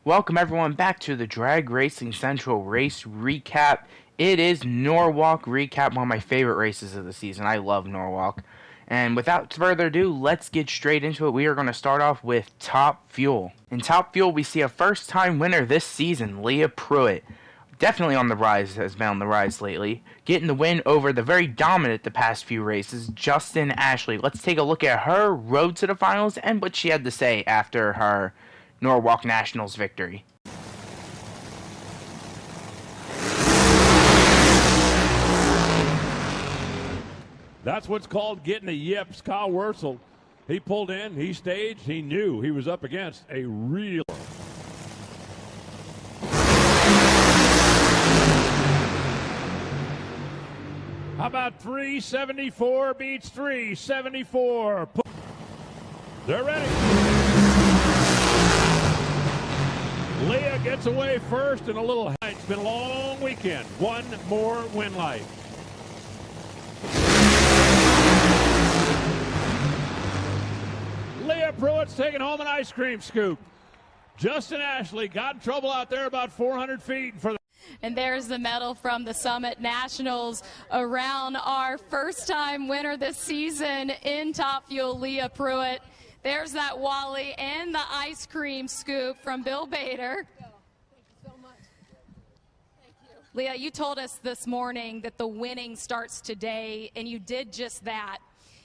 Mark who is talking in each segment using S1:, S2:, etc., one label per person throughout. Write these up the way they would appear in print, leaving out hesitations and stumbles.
S1: Welcome everyone back to the Drag Racing Central race recap. It is Norwalk recap, one of my favorite races of the season. I love Norwalk. And without further ado, let's get straight into it. We are going to start off with Top Fuel. In Top Fuel, we see a first-time winner this season, Leah Pruitt. Definitely on the rise, has been on the rise lately. Getting the win over the very dominant the past few races, Justin Ashley. Let's take a look at her road to the finals and what she had to say after her Norwalk Nationals victory.
S2: That's what's called getting the yips. Kyle Wurzel, he pulled in, he staged, he knew he was up against a real. How about 374 beats 374? They're ready. Leah gets away first and a little. It's been a long weekend. One more win light. Leah Pruitt's taking home an ice cream scoop. Justin Ashley got in trouble out there about 400 feet for the.
S3: And there's the medal from the Summit Nationals around our first-time winner this season in Top Fuel, Leah Pruitt. There's that Wally and the ice cream scoop from Bill Bader.
S4: Thank you so much. Thank you.
S3: Leah, you told us this morning that the winning starts today, and you did just that.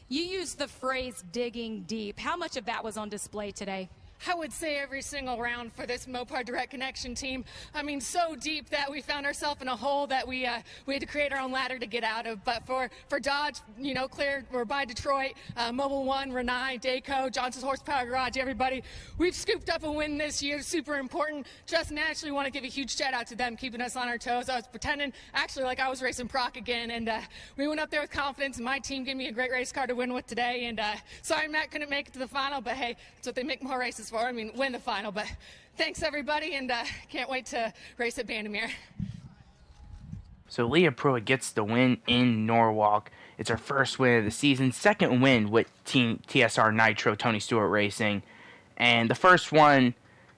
S3: You used the phrase digging deep. How much of that was on display today?
S4: I would say every single round for this Mopar Direct Connection team. I mean, so deep that we found ourselves in a hole that we had to create our own ladder to get out of. But for Dodge, you know, clear, we're by Detroit, Mobile One, Renai, Dayco, Johnson's Horsepower Garage, everybody. We've scooped up a win this year, super important. Justin and Ashley, want to give a huge shout out to them, keeping us on our toes. I was pretending, actually, like I was racing Proc again, and we went up there with confidence, and my team gave me a great race car to win with today. And sorry Matt couldn't make it to the final, but hey, that's what they make more races for. I mean, win the final. But thanks everybody, and can't wait to race at Bandamere.
S1: So Leah Pruitt gets the win in Norwalk. It's her first win of the season, second win with Team TSR Nitro, Tony Stewart Racing. And the first one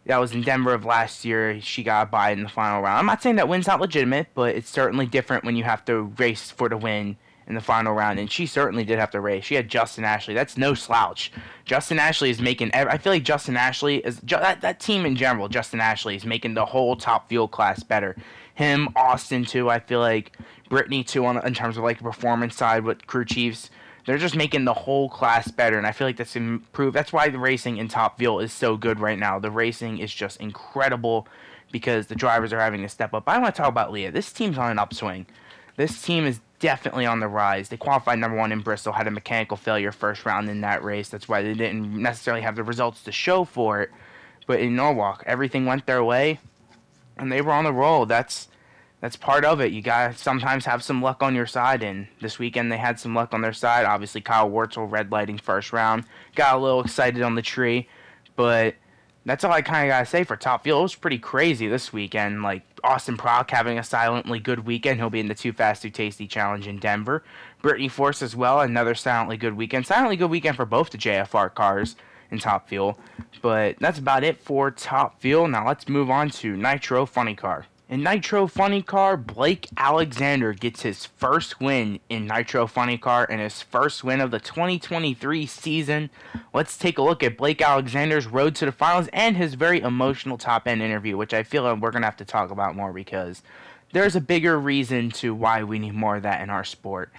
S1: that was in Denver of last year, she got a bye in the final round. I'm not saying that win's not legitimate, but it's certainly different when you have to race for the win in the final round, and she certainly did have to race. She had Justin Ashley. That's no slouch. Justin Ashley is making. I feel like Justin Ashley is that team in general. Justin Ashley is making the whole Top Fuel class better. Him, Austin too. I feel like Brittany too. In terms of like the performance side with crew chiefs, they're just making the whole class better, and I feel like that's improved. That's why the racing in Top Fuel is so good right now. The racing is just incredible because the drivers are having to step up. I want to talk about Leah. This team's on an upswing. This team is definitely on the rise. They qualified number one in Bristol, had a mechanical failure first round in that race. That's why they didn't necessarily have the results to show for it. But in Norwalk, everything went their way, and they were on the roll. That's part of it. You got to sometimes have some luck on your side, and this weekend they had some luck on their side. Obviously, Kyle Wurzel red lighting first round. Got a little excited on the tree, but that's all I kind of got to say for Top Fuel. It was pretty crazy this weekend. Like, Austin Proc having a silently good weekend. He'll be in the Too Fast, Too Tasty Challenge in Denver. Brittany Force as well, another silently good weekend. Silently good weekend for both the JFR cars in Top Fuel. But that's about it for Top Fuel. Now let's move on to Nitro Funny Car. In Nitro Funny Car, Blake Alexander gets his first win in Nitro Funny Car and his first win of the 2023 season. Let's take a look at Blake Alexander's road to the finals and his very emotional top-end interview, which I feel like we're going to have to talk about more because there's a bigger reason to why we need more of that in our sport.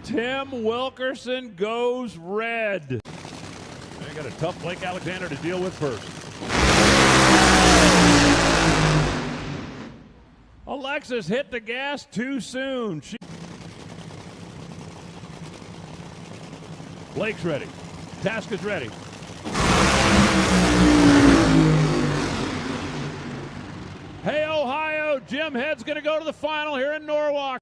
S2: Tim Wilkerson goes red. They got a tough Blake Alexander to deal with first. Alexis hit the gas too soon. Blake's ready. Task is ready. Hey, Ohio, Jim Head's going to go to the final here in Norwalk.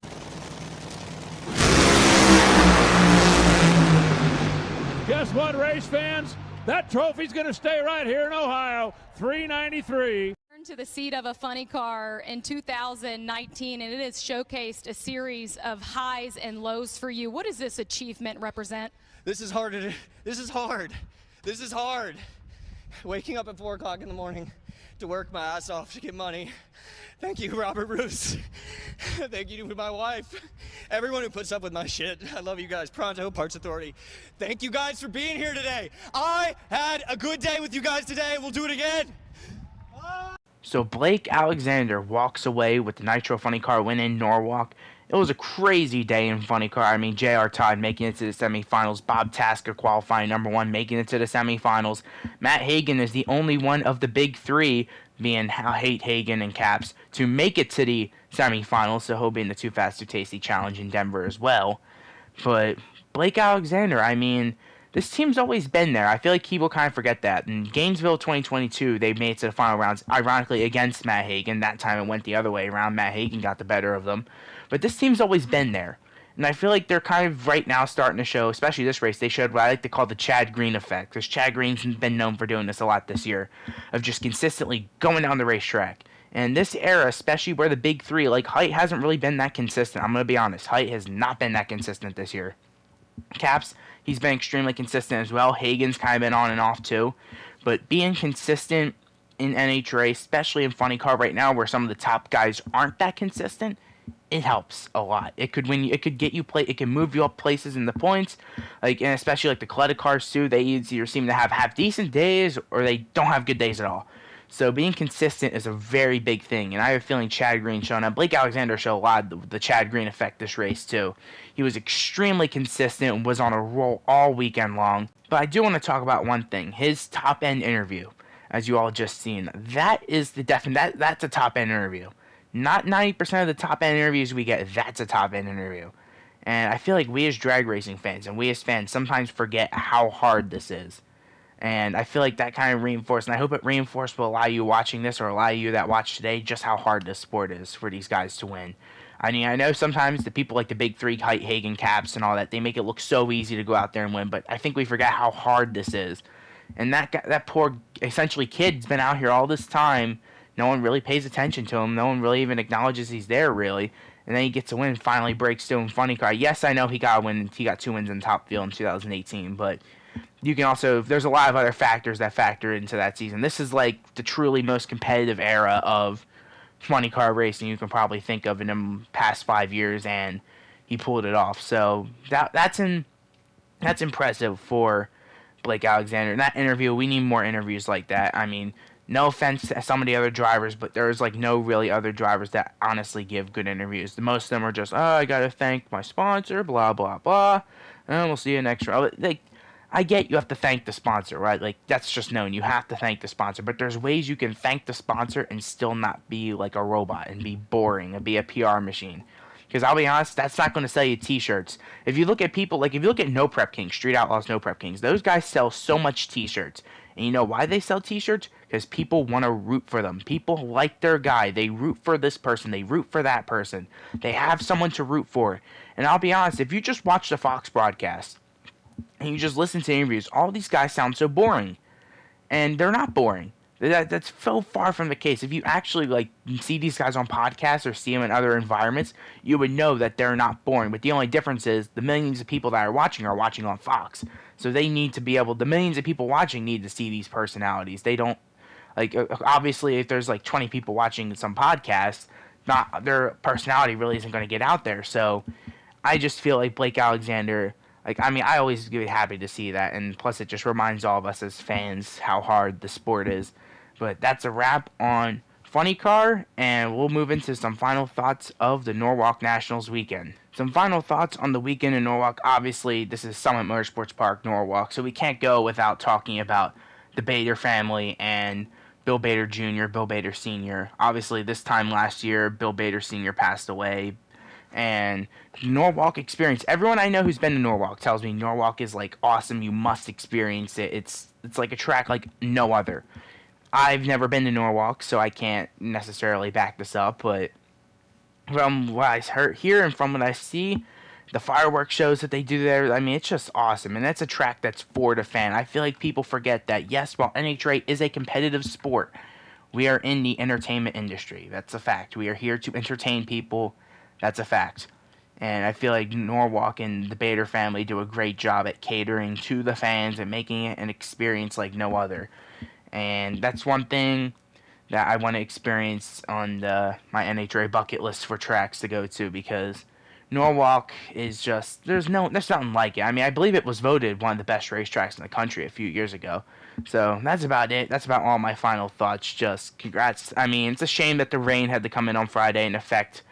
S2: Guess what, race fans? That trophy's going to stay right here in Ohio. 393.
S3: to the seat of a funny car in 2019, and it has showcased a series of highs and lows for you. What does this achievement represent?
S5: This is hard. This is hard. This is hard. Waking up at 4 o'clock in the morning to work my ass off to get money. Thank you, Robert Bruce. Thank you to my wife. Everyone who puts up with my shit. I love you guys. Pronto Parts Authority. Thank you guys for being here today. I had a good day with you guys today. We'll do it again.
S1: So Blake Alexander walks away with the Nitro Funny Car win in Norwalk. It was a crazy day in Funny Car. I mean, J.R. Todd making it to the semifinals. Bob Tasker qualifying number 1, making it to the semifinals. Matt Hagan is the only one of the big three, being Haight, Hagan, and Caps, to make it to the semifinals. So he'll be in the Too Fast, Too Tasty challenge in Denver as well. But Blake Alexander, I mean, this team's always been there. I feel like people kind of forget that. In Gainesville 2022, they made it to the final rounds, ironically against Matt Hagan. That time it went the other way around. Matt Hagan got the better of them. But this team's always been there. And I feel like they're kind of right now starting to show, especially this race, they showed what I like to call the Chad Green effect. Because Chad Green's been known for doing this a lot this year, of just consistently going down the racetrack. And this era, especially where the big three, like Haight hasn't really been that consistent. I'm going to be honest. Haight has not been that consistent this year. Caps, he's been extremely consistent as well. Hagan's kind of been on and off too. But being consistent in NHRA, especially in Funny Car right now, where some of the top guys aren't that consistent, it helps a lot. It could win you. It could get you play. It can move you up places in the points, like, and especially like the Coletta cars too. They either seem to have decent days or they don't have good days at all. So being consistent is a very big thing, and I have a feeling Chad Green showing up. Blake Alexander showed a lot of the Chad Green effect this race too. He was extremely consistent and was on a roll all weekend long. But I do want to talk about one thing: his top end interview, as you all just seen. That is the that's a top end interview. Not 90% of the top end interviews we get. That's a top end interview. And I feel like we as drag racing fans and we as fans sometimes forget how hard this is. And I feel like that kind of reinforced, and I hope it reinforced will allow you watching this or allow you that watch today just how hard this sport is for these guys to win. I mean, I know sometimes the people like the big three, Haight, Hagan, Caps, and all that, they make it look so easy to go out there and win, but I think we forget how hard this is. And that poor, essentially, kid's been out here all this time. No one really pays attention to him. No one really even acknowledges he's there, really. And then he gets a win, finally breaks through in Funny Car. Yes, I know he got a win. He got 2 wins in Top Fuel in 2018, but you can also, there's a lot of other factors that factor into that season. This is like the truly most competitive era of Funny Car racing you can probably think of in the past 5 years, and he pulled it off. So that's impressive for Blake Alexander. In that interview, we need more interviews like that. I mean, no offense to some of the other drivers, but there's like no really other drivers that honestly give good interviews. The most of them are just, I gotta thank my sponsor, blah blah blah, and we'll see you next round. Like, I get you have to thank the sponsor, right? Like, that's just known. You have to thank the sponsor, but there's ways you can thank the sponsor and still not be like a robot and be boring and be a PR machine. Because I'll be honest, that's not going to sell you t-shirts. If you look at people, like if you look at No Prep Kings, Street Outlaws No Prep Kings, those guys sell so much t-shirts. And you know why they sell t-shirts? Because people want to root for them. People like their guy. They root for this person. They root for that person. They have someone to root for. And I'll be honest, if you just watch the Fox broadcast and you just listen to interviews, all these guys sound so boring. And they're not boring. That's so far from the case. If you actually like see these guys on podcasts or see them in other environments, you would know that they're not boring. But the only difference is the millions of people that are watching on Fox. So they need to be able, the millions of people watching need to see these personalities. They don't, like, obviously if there's like 20 people watching some podcasts, not their personality really isn't going to get out there. So I just feel like Blake Alexander, like, I mean, I always get happy to see that. And plus it just reminds all of us as fans how hard the sport is. But that's a wrap on Funny Car, and we'll move into some final thoughts of the Norwalk Nationals weekend. Some final thoughts on the weekend in Norwalk. Obviously, this is Summit Motorsports Park, Norwalk, so we can't go without talking about the Bader family and Bill Bader Jr., Bill Bader Sr. Obviously, this time last year, Bill Bader Sr. passed away. And Norwalk experience, everyone I know who's been to Norwalk tells me Norwalk is like awesome. You must experience it. It's like a track like no other. I've never been to Norwalk, so I can't necessarily back this up, but from what I hear and from what I see, the fireworks shows that they do there, I mean, it's just awesome. And that's a track that's for the fan. I feel like people forget that, yes, while NHRA is a competitive sport, We are in the entertainment industry. That's a fact. We are here to entertain people. That's a fact. And I feel like Norwalk and the Bader family do a great job at catering to the fans and making it an experience like no other. And that's one thing that I want to experience on my NHRA bucket list for tracks to go to, because Norwalk is just, there's nothing like it. I mean, I believe it was voted one of the best racetracks in the country a few years ago. So that's about it. That's about all my final thoughts. Just congrats. I mean, it's a shame that the rain had to come in on Friday and affect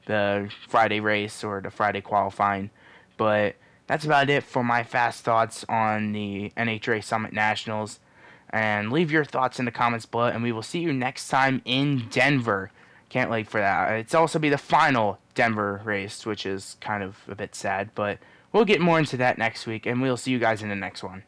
S1: the Friday race or the Friday qualifying. But that's about it for my fast thoughts on the NHRA Summit Nationals. And leave your thoughts in the comments below, and we will see you next time in Denver. Can't wait for that. It's also be the final Denver race, which is kind of a bit sad, but we'll get more into that next week, and we'll see you guys in the next one.